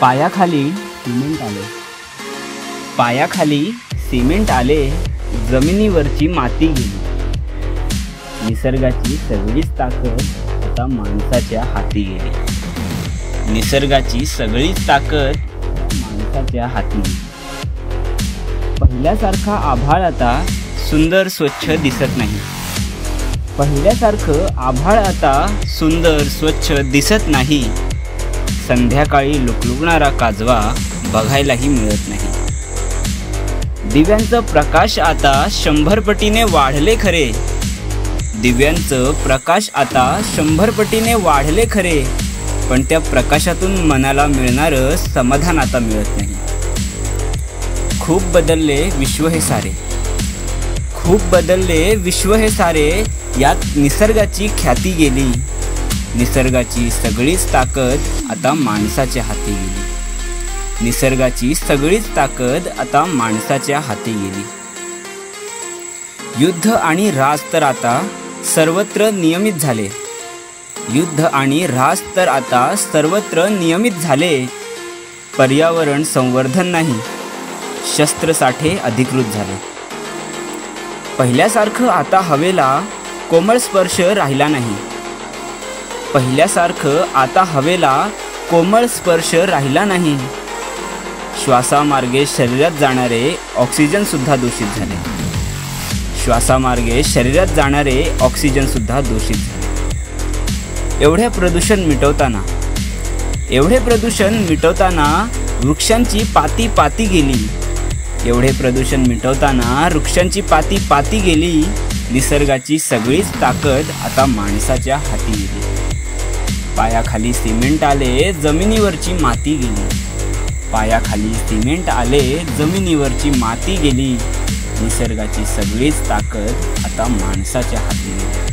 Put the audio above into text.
पायाखाली cement आले, पायाखाली cement आले, जमिनीवरची माती गेली। निसर्गाची सगळीच ताकद आता माणसाच्या हाती गेली। निसर्गाची सगळीच ताकद माणसाच्या हाती गेली। पहिल्यासारखा आभाळ आता सुंदर स्वच्छ दिसत नाही। पहिल्यासारखं आभाळ आता सुंदर स्वच्छ दिसत नाही। संध्याकाळी लुकलुकणारा काजवा बघायलाही मिळत नाही। दिव्यांचं प्रकाश आता 100 पटीने वाढले खरे। दिव्यांचं प्रकाश आता 100 पटीने वाढले खरे, पण त्या प्रकाशातून मनाला मिळणारं समाधान आता मिळत नाही। खूप बदलले विश्व हे सारे, खूप बदलले विश्व हे सारे, यात निसर्गाची ख्याती गेली। निसर्गाची सगळीच ताकद आता माणसाच्या हाती गेली। निसर्गाची सगळीच ताकद आता माणसाच्या हाती गेली। युद्ध आणि राज तर आता सर्वत्र नियमित झाले। युद्ध आणि राज तर आता सर्वत्र नियमित झाले। पर्यावरण संवर्धन नाही, शस्त्रसाठे अधिकृत झाले। पहिल्यासारखं आता हवेला कोमल स्पर्श राहिला नाही। पहिल्यासारखं आता हवेला कोमल स्पर्श राहिला नाही। श्वासामार्गे शरीरात जाणारे ऑक्सिजन सुद्धा दूषित झाले। श्वासामार्गे शरीरात जाणारे ऑक्सिजन सुद्धा दूषित झाले। एवढे प्रदूषण मिटवताना वृक्षांची पाती पाती गेली। एवढे प्रदूषण मिटवताना वृक्षांची पाती पाती गेली। निसर्गाची सगळीच ताकद आता माणसाच्या हाती गेली। पायाखाली सिमेंट आले, जमिनीवरची माती गेली। पायाखाली सिमेंट आले, जमिनीवरची माती गेली। निसर्गाची सगळीच ताकद आता माणसाच्या हाती गेली।